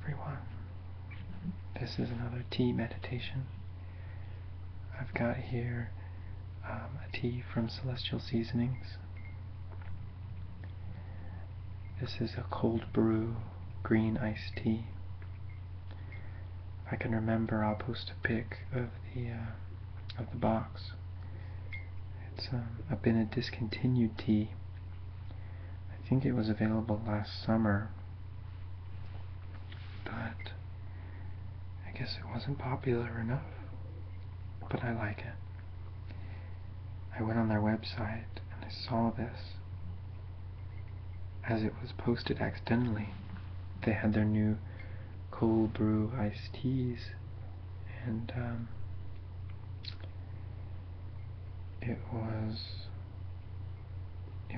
everyone. This is another tea meditation. I've got here a tea from Celestial Seasonings. This is a cold brew green iced tea. If I can remember, I'll post a pic of the box. It's been a discontinued tea. I think it was available last summer, but I guess it wasn't popular enough. But I like it. I went on their website and I saw this as it was posted accidentally. They had their new cold brew iced teas, and it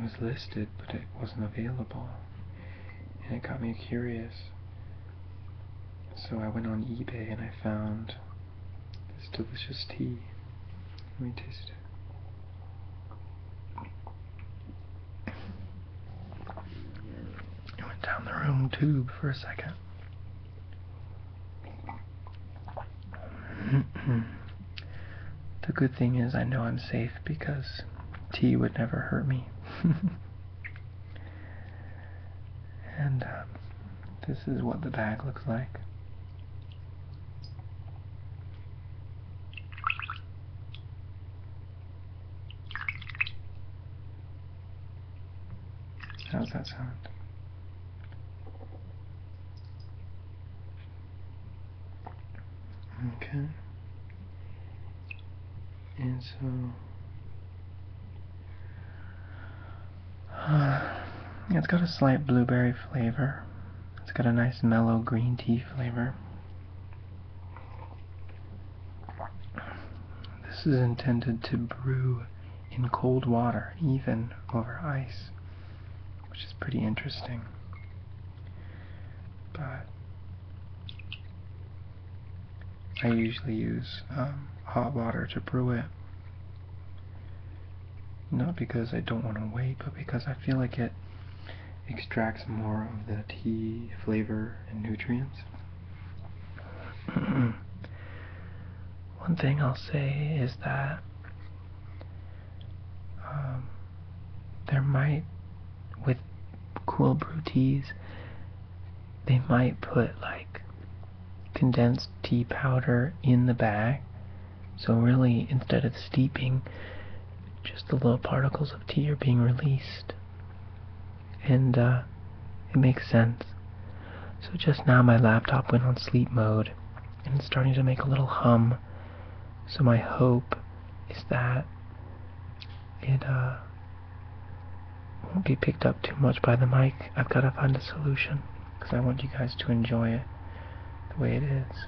was listed, but it wasn't available, and it got me curious. So I went on eBay and I found this delicious tea. Let me taste it. It went down the room tube for a second. The good thing is I know I'm safe because tea would never hurt me. And this is what the bag looks like. How's that sound? Okay. And so it's got a slight blueberry flavor. It's got a nice mellow green tea flavor. This is intended to brew in cold water, even over ice, which is pretty interesting. But I usually use hot water to brew it. Not because I don't want to wait, but because I feel like it extracts more of the tea flavor and nutrients. One thing I'll say is that there might, with cool brew teas, they might put like condensed tea powder in the bag. So really, instead of steeping, just the little particles of tea are being released. And it makes sense. So just now my laptop went on sleep mode, and it's starting to make a little hum. So my hope is that it won't be picked up too much by the mic. I've got to find a solution, because I want you guys to enjoy it the way it is.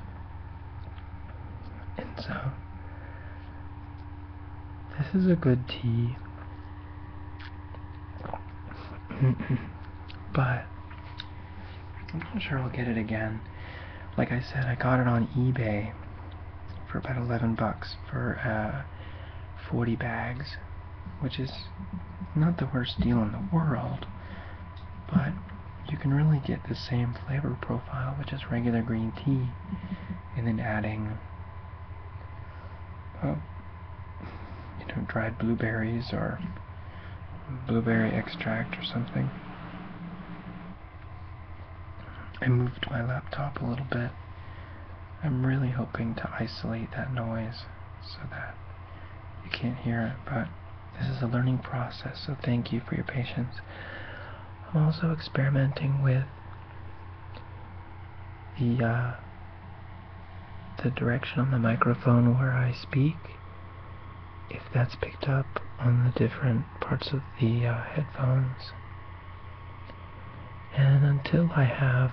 And so this is a good tea. But I'm not sure I'll get it again. Like I said, I got it on eBay for about 11 bucks for 40 bags, which is not the worst deal in the world, but you can really get the same flavor profile with just regular green tea, and then adding dried blueberries or blueberry extract or something. I moved my laptop a little bit. I'm really hoping to isolate that noise so that you can't hear it, but this is a learning process, so thank you for your patience. I'm also experimenting with the direction on the microphone where I speak, if that's picked up on the different parts of the headphones. And until I have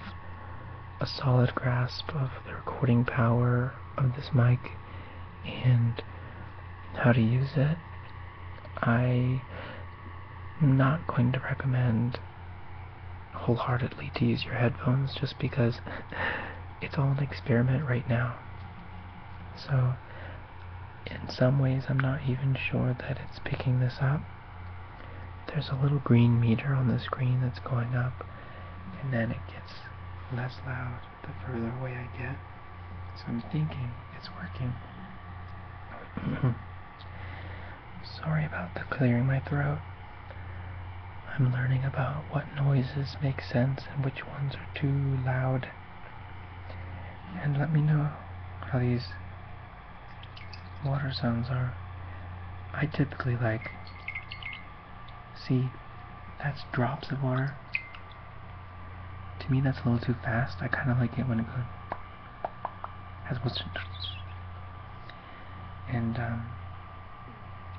a solid grasp of the recording power of this mic and how to use it, I'm not going to recommend wholeheartedly to use your headphones, just because it's all an experiment right now. So in some ways I'm not even sure that it's picking this up. There's a little green meter on the screen that's going up, and then it gets less loud the further away I get. So I'm thinking it's working. Sorry about the clearing my throat. I'm learning about what noises make sense and which ones are too loud. And let me know how these water sounds are. I typically like, see, that's drops of water. To me that's a little too fast. I kind of like it when it goes as opposed to, and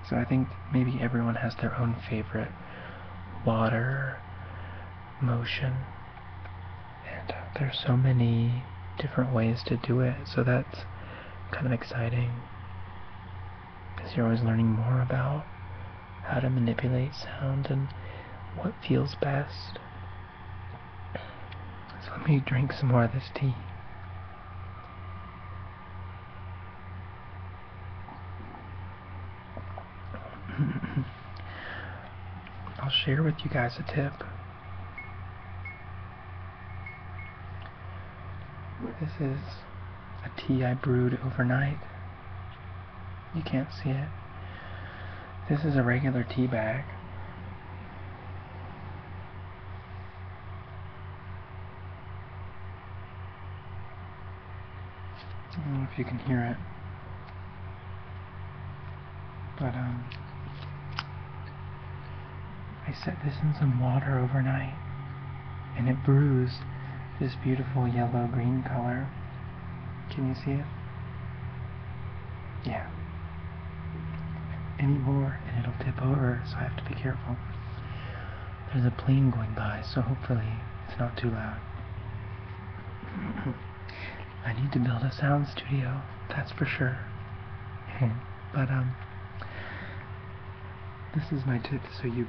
so I think maybe everyone has their own favorite water motion, and there's so many different ways to do it, so that's kind of exciting because you're always learning more about how to manipulate sound and what feels best. So let me drink some more of this tea. I'll share with you guys a tip. This is a tea I brewed overnight. You can't see it. This is a regular tea bag. I don't know if you can hear it, but I set this in some water overnight, and it brews this beautiful yellow-green color. Can you see it? Yeah. Any more and it'll tip over, so I have to be careful. There's a plane going by, so hopefully it's not too loud. I need to build a sound studio, that's for sure. But this is my tip. So you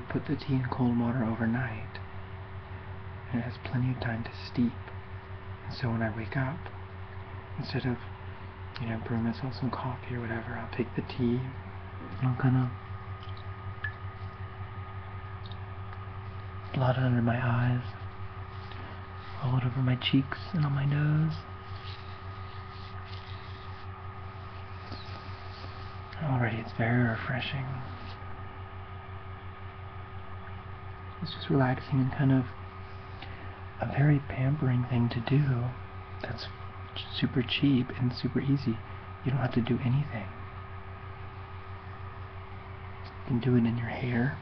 put the tea in cold water overnight, and it has plenty of time to steep. And so when I wake up, instead of, brewing myself some coffee or whatever, I'll take the tea and I'll kind of blot it under my eyes, roll it over my cheeks and on my nose. Already it's very refreshing. It's just relaxing and kind of a very pampering thing to do. That's super cheap and super easy. You don't have to do anything. You can do it in your hair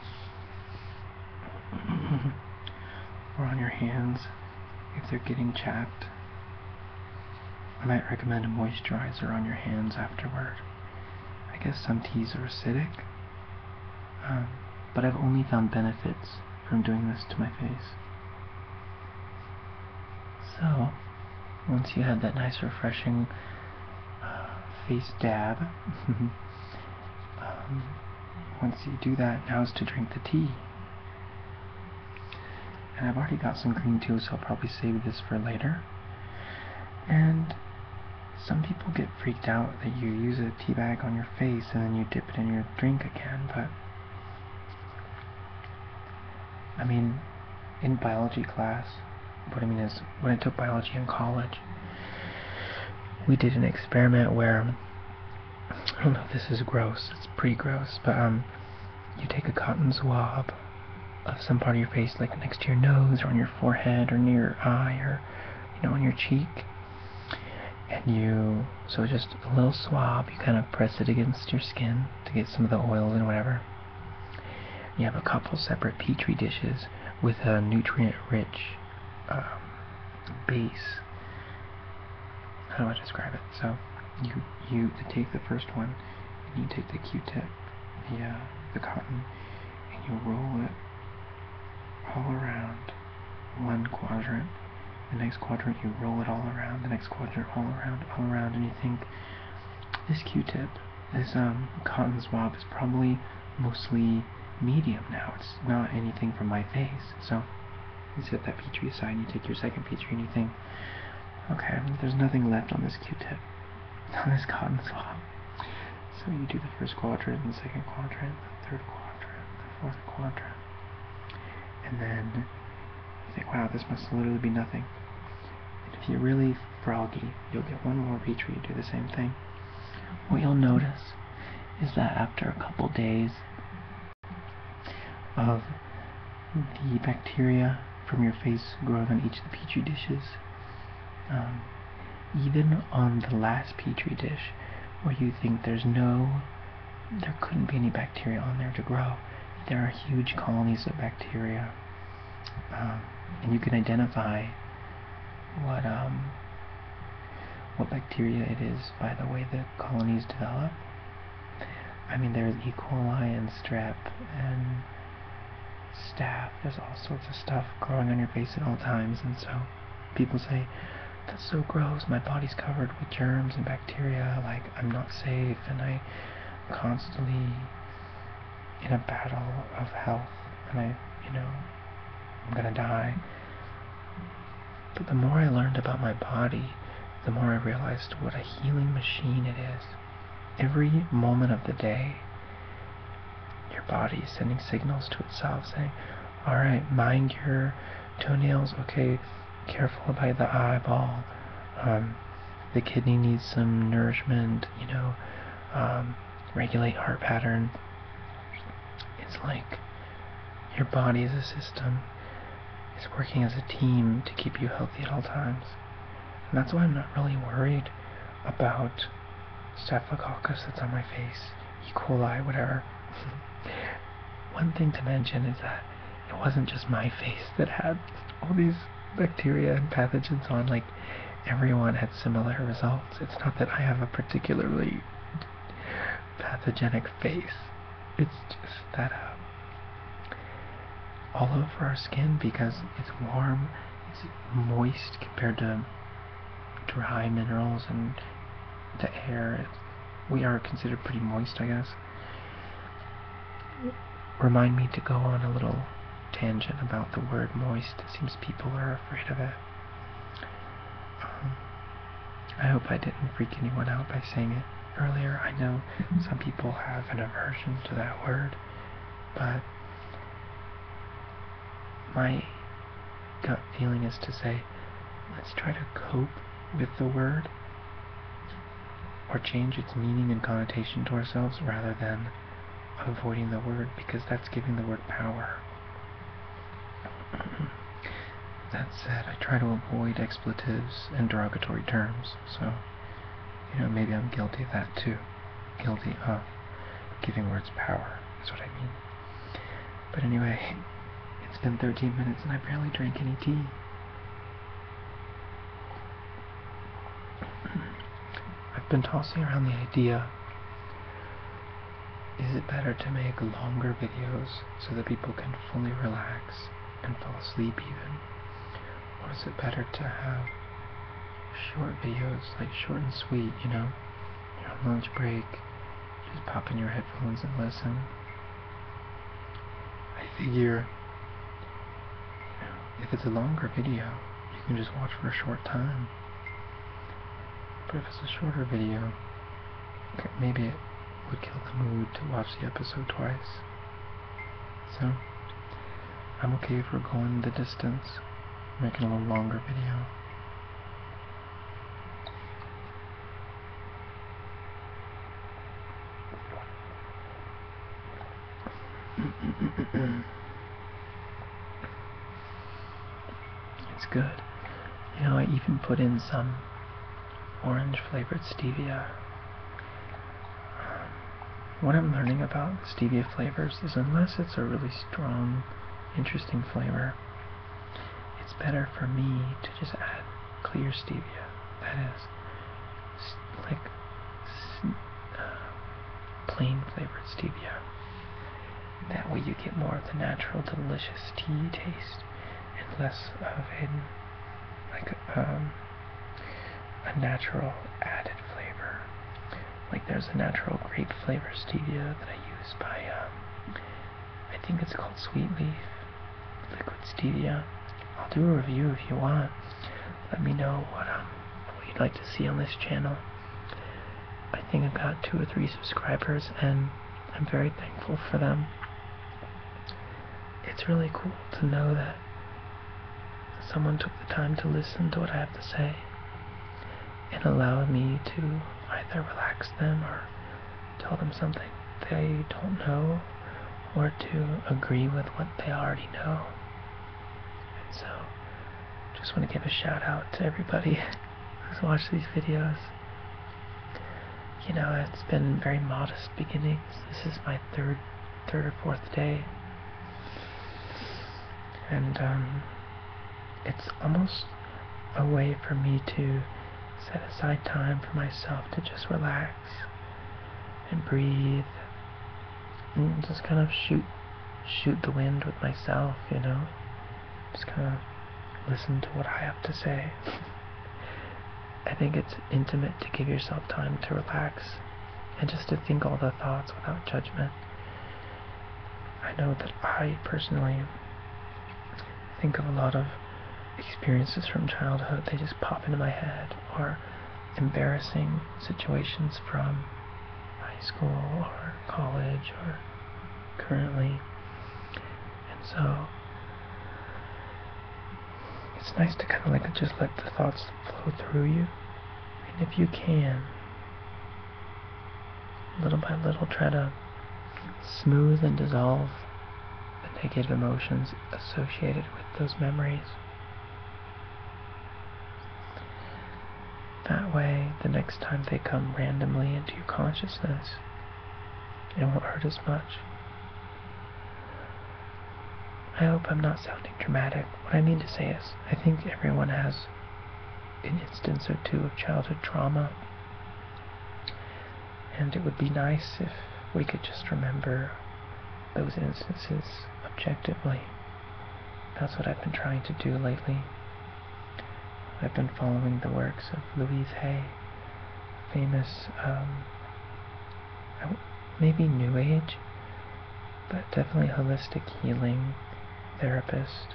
or on your hands if they're getting chapped. I might recommend a moisturizer on your hands afterward. I guess some teas are acidic, but I've only found benefits from doing this to my face. So, once you have that nice refreshing face dab, once you do that, now is to drink the tea. And I've already got some green tea, so I'll probably save this for later. And some people get freaked out that you use a tea bag on your face and then you dip it in your drink again, but I mean, in biology class, what I mean is, when I took biology in college, we did an experiment where, I don't know if this is gross, it's pretty gross, but you take a cotton swab of some part of your face, like next to your nose or on your forehead or near your eye or on your cheek, and so just a little swab, you kind of press it against your skin to get some of the oils and whatever. You have a couple separate petri dishes with a nutrient-rich base. How do I describe it? So you take the first one, and you take the Q-tip, the cotton, and you roll it all around one quadrant. The next quadrant you roll it all around. The next quadrant all around, and you think this Q-tip, this cotton swab is probably mostly medium now. It's not anything from my face. So you set that petri aside and you take your second petri and you think, okay, there's nothing left on this Q-tip, on this cotton swab. So you do the first quadrant, the second quadrant, the third quadrant, the fourth quadrant, and then You think, wow, this must literally be nothing. And if you're really froggy, you'll get one more Petri to do the same thing. What you'll notice is that after a couple days of the bacteria from your face growing on each of the Petri dishes, even on the last Petri dish where you think there couldn't be any bacteria on there to grow, there are huge colonies of bacteria, and you can identify what bacteria it is by the way the colonies develop. I mean, there's E. coli and strep and staph. There's all sorts of stuff growing on your face at all times, and so people say, that's so gross, my body's covered with germs and bacteria, like I'm not safe, and I'm constantly in a battle of health, and I'm gonna die. But the more I learned about my body, the more I realized what a healing machine it is. Every moment of the day, your body is sending signals to itself saying, alright, mind your toenails, okay, careful about the eyeball, the kidney needs some nourishment, regulate heart pattern. It's like your body as a system is working as a team to keep you healthy at all times. And that's why I'm not really worried about staphylococcus that's on my face, E. coli, whatever. One thing to mention is that it wasn't just my face that had all these bacteria and pathogens on. Like, everyone had similar results. It's not that I have a particularly pathogenic face. It's just that all over our skin, because it's warm, it's moist compared to dry minerals and the air. We are considered pretty moist, I guess. Remind me to go on a little tangent about the word moist. It seems people are afraid of it. I hope I didn't freak anyone out by saying it earlier. I know some people have an aversion to that word, but my gut feeling is to say, let's try to cope with the word, or change its meaning and connotation to ourselves rather than avoiding the word, because that's giving the word power. That said, I try to avoid expletives and derogatory terms, so maybe I'm guilty of that too. Guilty of giving words power, is what I mean. But anyway, it's been 13 minutes and I barely drank any tea. I've been tossing around the idea, is it better to make longer videos so that people can fully relax and fall asleep even? Or is it better to have short videos, like short and sweet, you're on lunch break, just pop in your headphones and listen? I figure, if it's a longer video, you can just watch for a short time. But if it's a shorter video, maybe it would kill the mood to watch the episode twice. So, I'm okay if we're going the distance, making a little longer video. It's good. I even put in some orange flavored stevia. What I'm learning about stevia flavors is, unless it's a really strong, interesting flavor, it's better for me to just add clear stevia. That is, like plain flavored stevia. That way you get more of the natural, delicious tea taste and less of a natural added flavor. Like, there's a natural grape flavor stevia that I use by, I think it's called Sweet Leaf Liquid Stevia. I'll do a review if you want. Let me know what you'd like to see on this channel. I think I've got 2 or 3 subscribers, and I'm very thankful for them. It's really cool to know that someone took the time to listen to what I have to say and allow me to either relax them or tell them something they don't know, or to agree with what they already know. And so, just want to give a shout out to everybody who's watched these videos. You know, it's been very modest beginnings. This is my third or fourth day. And it's almost a way for me to set aside time for myself to just relax and breathe and just kind of shoot the wind with myself, you know? Just kind of listen to what I have to say. I think it's intimate to give yourself time to relax and just to think all the thoughts without judgment. I know that I personally think of a lot of experiences from childhood. They just pop into my head, or embarrassing situations from high school or college or currently. And so it's nice to kind of like just let the thoughts flow through you. And if you can, little by little, try to smooth and dissolve the negative emotions associated with those memories. That way, the next time they come randomly into your consciousness, it won't hurt as much. I hope I'm not sounding dramatic. What I mean to say is, I think everyone has an instance or two of childhood trauma, and it would be nice if we could just remember those instances objectively. That's what I've been trying to do lately. I've been following the works of Louise Hay, famous, maybe New Age, but definitely holistic healing therapist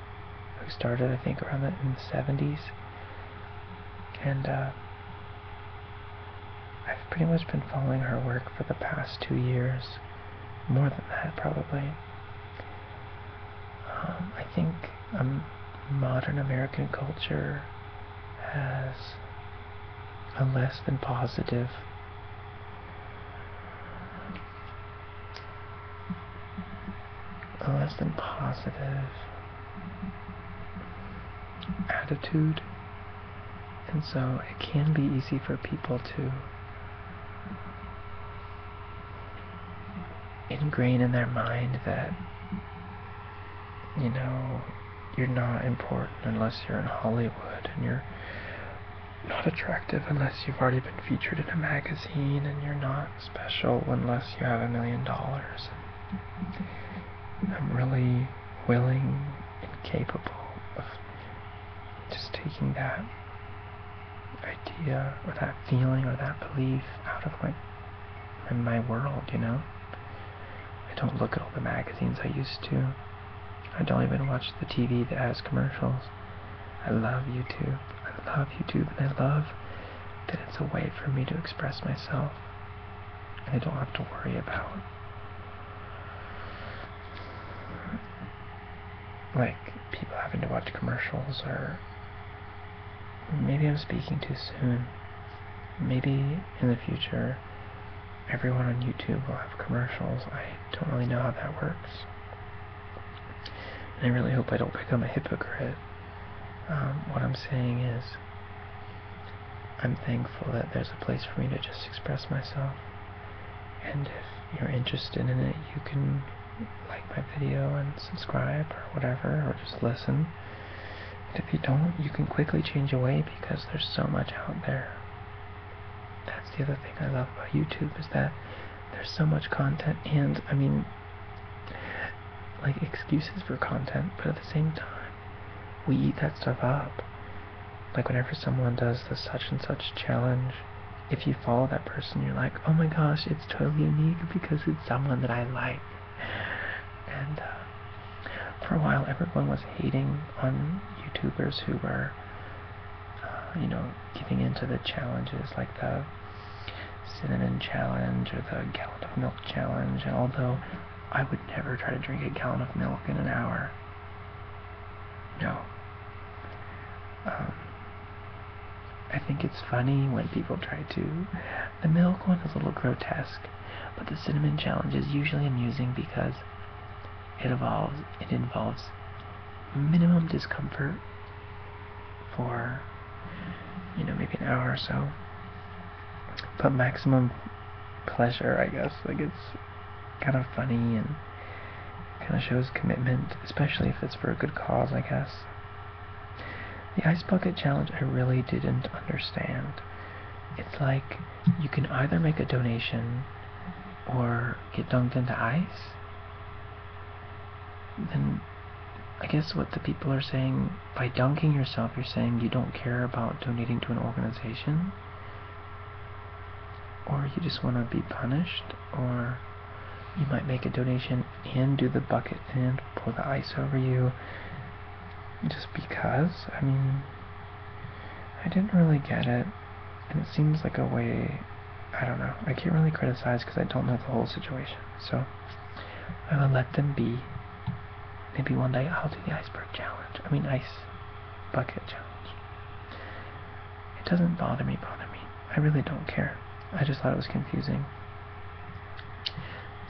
who started, I think, around in the 70s. And I've pretty much been following her work for the past 2 years. More than that, probably. I think modern American culture has a less than positive attitude, and so it can be easy for people to ingrain in their mind that, you know, you're not important unless you're in Hollywood, and you're not attractive unless you've already been featured in a magazine, and you're not special unless you have $1 million. I'm really willing and capable of just taking that idea or that feeling or that belief out of my world, you know? I don't look at all the magazines I used to. I don't even watch the TV that has commercials. I love YouTube, and I love that it's a way for me to express myself. And I don't have to worry about people having to watch commercials, or maybe I'm speaking too soon. Maybe in the future everyone on YouTube will have commercials. I don't really know how that works. And I really hope I don't become a hypocrite. What I'm saying is, I'm thankful that there's a place for me to just express myself. And if you're interested in it, you can like my video and subscribe or whatever, or just listen. And if you don't, you can quickly change away, because there's so much out there. That's the other thing I love about YouTube, is that there's so much content, and I mean, like, excuses for content, but at the same time, we eat that stuff up. Like, whenever someone does the such and such challenge, if you follow that person, you're like, oh my gosh, it's totally unique because it's someone that I like. And for a while, everyone was hating on YouTubers who were, giving into the challenges, like the cinnamon challenge or the gallon of milk challenge. And although I would never try to drink a gallon of milk in an hour, no. I think it's funny when people try to. The milk one is a little grotesque, but the cinnamon challenge is usually amusing because it involves minimum discomfort for, maybe an hour or so, but maximum pleasure, I guess. Like, it's kind of funny and kind of shows commitment, especially if it's for a good cause, I guess. The ice bucket challenge I really didn't understand. It's like you can either make a donation or get dunked into ice. Then I guess what the people are saying, by dunking yourself, you're saying you don't care about donating to an organization, or you just want to be punished, or you might make a donation and do the bucket and pour the ice over you just because. I mean, I didn't really get it, and it seems like a way, I don't know, I can't really criticize because I don't know the whole situation, so I will let them be. Maybe one day I'll do the ice bucket challenge. It doesn't bother me. I really don't care. I just thought it was confusing.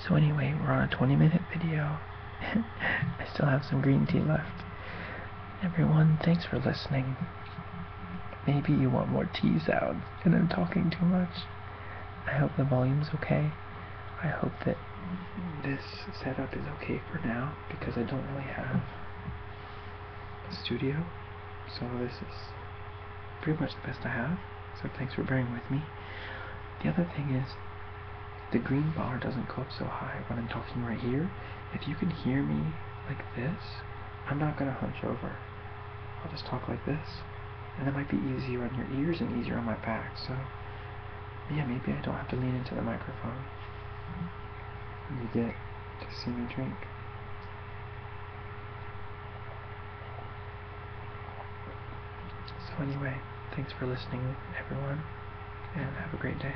So anyway, we're on a 20-minute video. I still have some green tea left. Everyone, thanks for listening. Maybe you want more tea sounds and I'm talking too much. I hope the volume's okay. I hope that this setup is okay for now, because I don't really have a studio. So this is pretty much the best I have. So thanks for bearing with me. The other thing is, the green bar doesn't go up so high when I'm talking right here. If you can hear me like this, I'm not going to hunch over. I'll just talk like this. And that might be easier on your ears and easier on my back. So, yeah, maybe I don't have to lean into the microphone. And you get to see me drink. So anyway, thanks for listening, everyone, and have a great day.